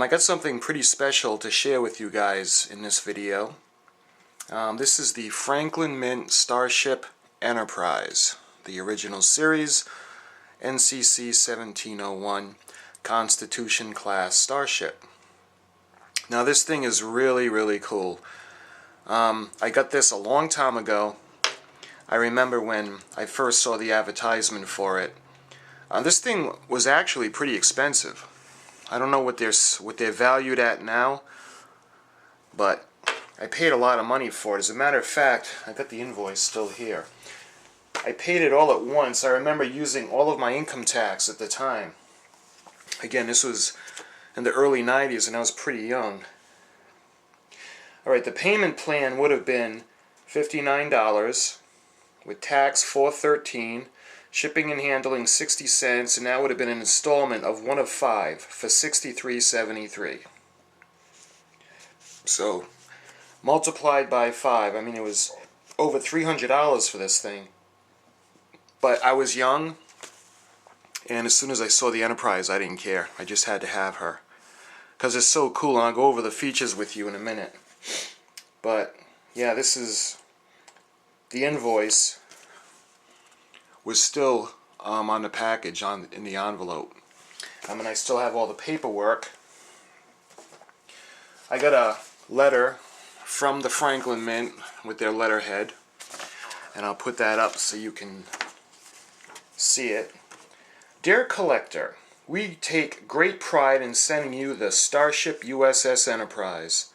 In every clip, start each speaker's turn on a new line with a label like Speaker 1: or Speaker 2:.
Speaker 1: I got something pretty special to share with you guys in this video. This is the Franklin Mint Starship Enterprise, the original series, NCC 1701 Constitution class Starship. Now this thing is really cool. I got this a long time ago. I remember when I first saw the advertisement for it. This thing was actually pretty expensive. I don't know what they're valued at now, but I paid a lot of money for it. As a matter of fact, I got the invoice still here. I paid it all at once. I remember using all of my income tax at the time. Again, this was in the early 90s and I was pretty young. Alright, the payment plan would have been $59 with tax $4.13, shipping and handling 60 cents, and that would have been an installment of one of 5 for $63.73. So multiplied by 5, I mean it was over $300 for this thing. But I was young, and as soon as I saw the Enterprise I didn't care. I just had to have her because it's so cool, and I'll go over the features with you in a minute. But yeah, this is the invoice was still on the package, in the envelope. And I still have all the paperwork. I got a letter from the Franklin Mint with their letterhead, and I'll put that up so you can see it. Dear Collector, we take great pride in sending you the Starship USS Enterprise,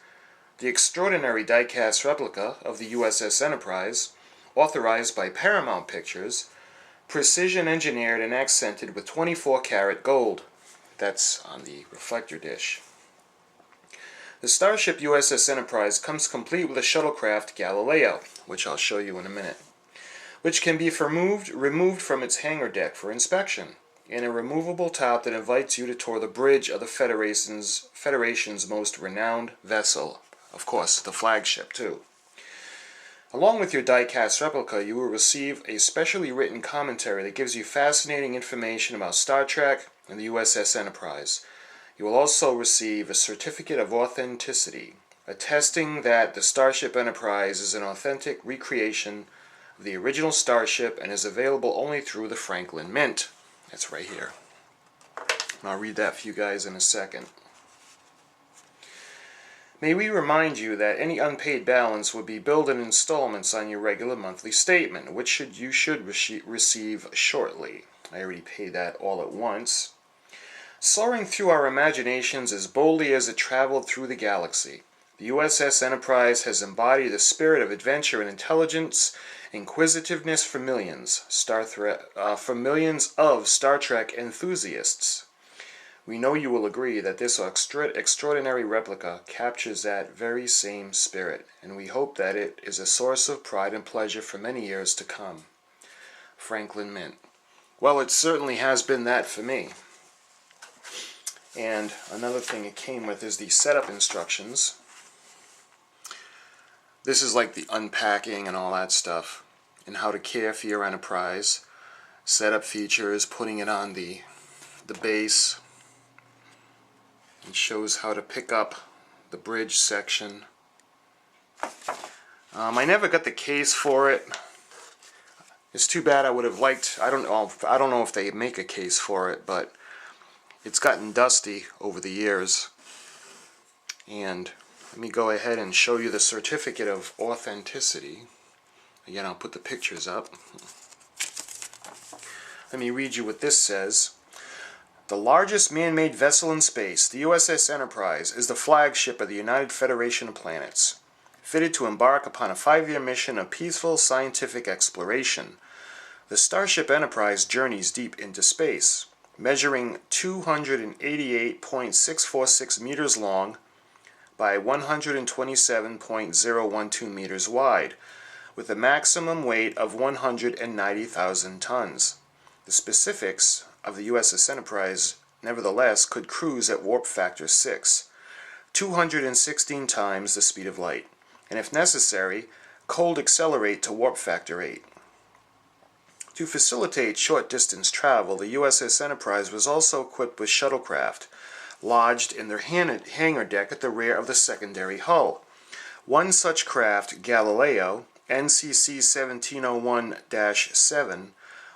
Speaker 1: the extraordinary die-cast replica of the USS Enterprise, authorized by Paramount Pictures, precision engineered and accented with 24-karat gold. That's on the reflector dish. The Starship USS Enterprise comes complete with a shuttlecraft Galileo, which I'll show you in a minute, which can be removed from its hangar deck for inspection, and a removable top that invites you to tour the bridge of the Federation's most renowned vessel. Of course, the flagship, too. Along with your die-cast replica, you will receive a specially written commentary that gives you fascinating information about Star Trek and the USS Enterprise. You will also receive a certificate of authenticity, attesting that the Starship Enterprise is an authentic recreation of the original Starship and is available only through the Franklin Mint. That's right here. And I'll read that for you guys in a second. May we remind you that any unpaid balance would be billed in installments on your regular monthly statement, which you should receive shortly. I already paid that all at once. Soaring through our imaginations as boldly as it traveled through the galaxy, the USS Enterprise has embodied the spirit of adventure and intelligence, inquisitiveness for millions of Star Trek enthusiasts. We know you will agree that this extraordinary replica captures that very same spirit, and we hope that it is a source of pride and pleasure for many years to come. Franklin Mint. Well, it certainly has been that for me. And another thing it came with is the setup instructions. This is like the unpacking and all that stuff, and how to care for your Enterprise. Setup features, putting it on the base. It shows how to pick up the bridge section. I never got the case for it. It's too bad. I would have liked. I don't know if they make a case for it, but it's gotten dusty over the years. And let me go ahead and show you the certificate of authenticity. Again, I'll put the pictures up. Let me read you what this says. The largest man-made vessel in space, the USS Enterprise, is the flagship of the United Federation of Planets, fitted to embark upon a 5-year mission of peaceful scientific exploration. The Starship Enterprise journeys deep into space, measuring 288.646 meters long by 127.012 meters wide, with a maximum weight of 190,000 tons. The specifics of the USS Enterprise, nevertheless, could cruise at warp factor 6, 216 times the speed of light, and if necessary, cold accelerate to warp factor 8. To facilitate short-distance travel, the USS Enterprise was also equipped with shuttlecraft, lodged in their hangar deck at the rear of the secondary hull. One such craft, Galileo, NCC 1701-7,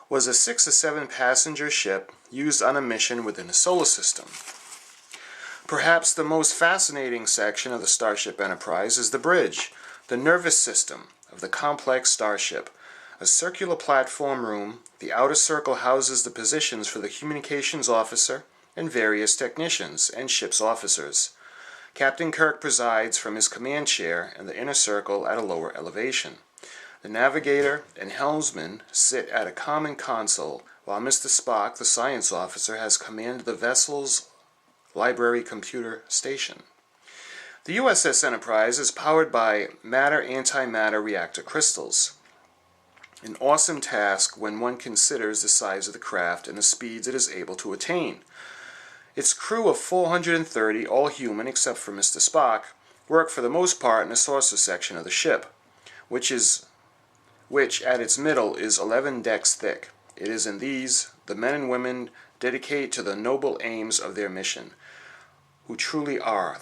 Speaker 1: was a 6 or 7 passenger ship used on a mission within the solar system. Perhaps the most fascinating section of the Starship Enterprise is the bridge, the nervous system of the complex Starship. A circular platform room, the outer circle houses the positions for the communications officer and various technicians and ship's officers. Captain Kirk presides from his command chair in the inner circle at a lower elevation. The navigator and helmsman sit at a common console, while Mr. Spock, the science officer, has command of the vessel's library computer station. The USS Enterprise is powered by matter-antimatter reactor crystals. An awesome task when one considers the size of the craft and the speeds it is able to attain. Its crew of 430, all human except for Mr. Spock, work for the most part in the saucer section of the ship, which at its middle is 11 decks thick. It is in these the men and women dedicate to the noble aims of their mission, who truly are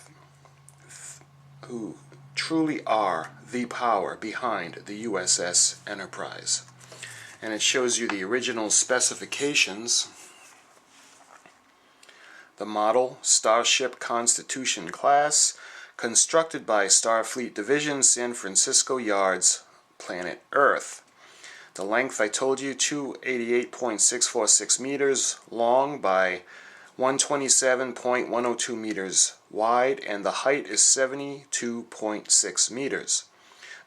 Speaker 1: the power behind the USS Enterprise. And it shows you the original specifications. The model, Starship Constitution class, constructed by Starfleet Division, San Francisco Yards, planet Earth. The length, I told you, 288.646 meters long by 127.102 meters wide, and the height is 72.6 meters.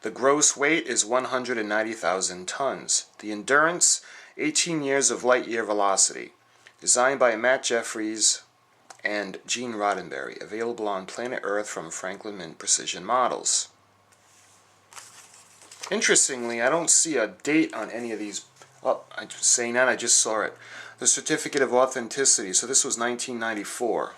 Speaker 1: The gross weight is 190,000 tons. The endurance, 18 years of light-year velocity. Designed by Matt Jeffries and Gene Roddenberry. Available on planet Earth from Franklin Mint Precision Models. Interestingly, I don't see a date on any of these. Oh, I'm saying that, I just saw it. The Certificate of Authenticity. So this was 1994.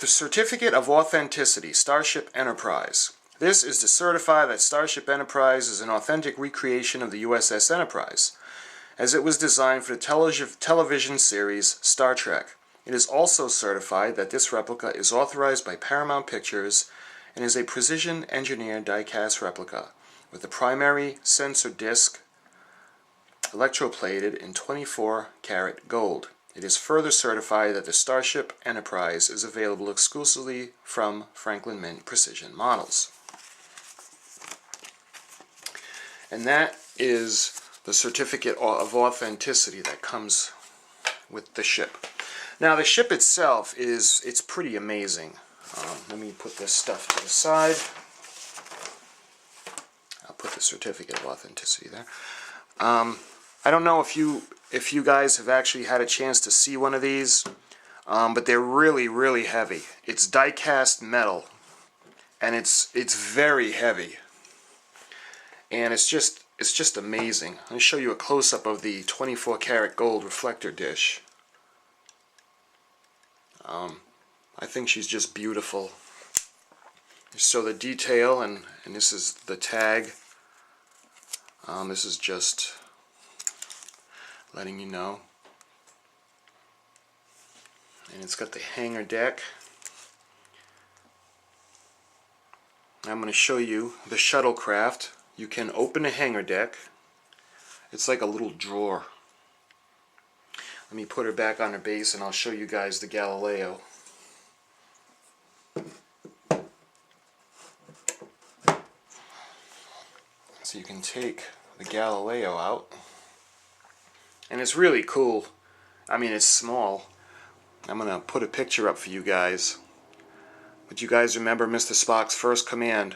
Speaker 1: The Certificate of Authenticity, Starship Enterprise. This is to certify that Starship Enterprise is an authentic recreation of the USS Enterprise, as it was designed for the television series Star Trek. It is also certified that this replica is authorized by Paramount Pictures and is a precision-engineered die-cast replica with the primary sensor disc electroplated in 24-karat gold. It is further certified that the Starship Enterprise is available exclusively from Franklin Mint Precision Models. And that is the Certificate of Authenticity that comes with the ship. Now the ship itself it's pretty amazing. Let me put this stuff to the side. I'll put the Certificate of Authenticity there. I don't know if you guys have actually had a chance to see one of these, but they're really, really heavy. It's die-cast metal, and it's very heavy, and it's just amazing. I'm going to show you a close-up of the 24-karat gold reflector dish. I think she's just beautiful. So the detail, and this is the tag. This is just letting you know. And it's got the hangar deck. I'm going to show you the shuttlecraft. You can open a hangar deck. It's like a little drawer. Let me put her back on her base and I'll show you guys the Galileo. So you can take the Galileo out. And it's really cool. I mean, it's small. I'm going to put a picture up for you guys. But you guys remember Mr. Spock's first command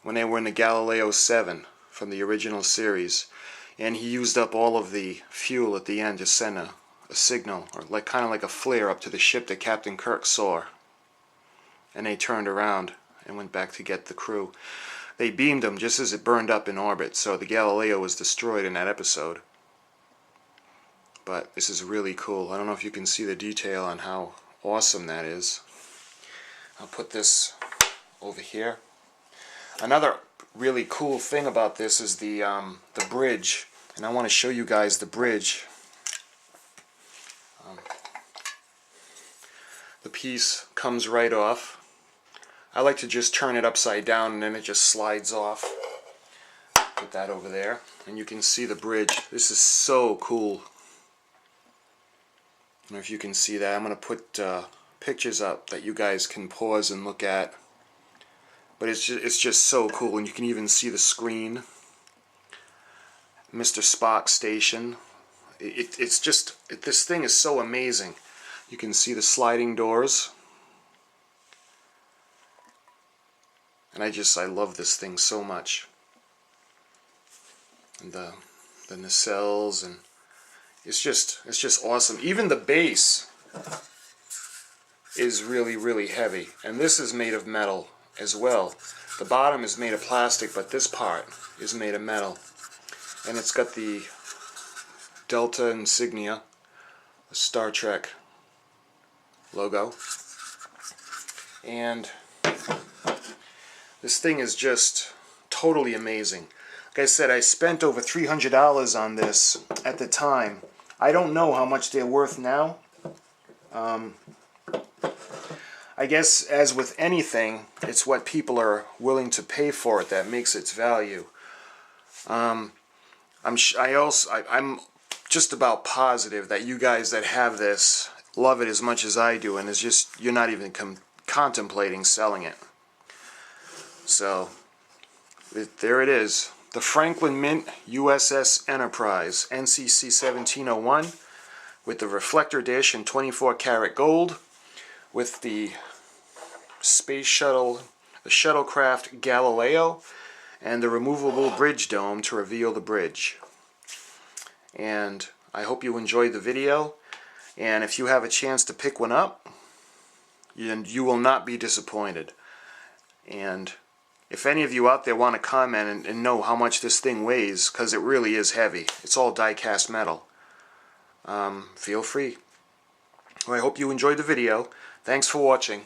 Speaker 1: when they were in the Galileo 7 from the original series, and he used up all of the fuel at the end to send a signal, or kind of like a flare up to the ship that Captain Kirk saw. And they turned around and went back to get the crew. They beamed them just as it burned up in orbit, so the Galileo was destroyed in that episode. But this is really cool. I don't know if you can see the detail on how awesome that is. I'll put this over here. Another really cool thing about this is the bridge, and I want to show you guys the bridge. the piece comes right off. I like to just turn it upside down and then it just slides off. Put that over there and you can see the bridge. This is so cool. I don't know if you can see that. I'm going to put pictures up that you guys can pause and look at. But it's just so cool, and you can even see the screen. Mr. Spock station. It's just, this thing is so amazing. You can see the sliding doors. And I love this thing so much. And the nacelles, and it's just awesome. Even the base is really, really heavy. And this is made of metal as well. The bottom is made of plastic, but this part is made of metal. And it's got the Delta insignia, the Star Trek logo. And this thing is just totally amazing. Like I said, I spent over $300 on this at the time. I don't know how much they're worth now. I guess, as with anything, it's what people are willing to pay for it that makes its value. I'm just about positive that you guys that have this love it as much as I do, and it's just, you're not even contemplating selling it. So there it is, the Franklin Mint USS Enterprise NCC 1701 with the reflector dish in 24 karat gold, with the space shuttle, the shuttlecraft Galileo, and the removable bridge dome to reveal the bridge. And I hope you enjoyed the video, and if you have a chance to pick one up, you will not be disappointed. And if any of you out there want to comment and know how much this thing weighs, because it really is heavy, it's all die-cast metal, feel free. Well, I hope you enjoyed the video. Thanks for watching.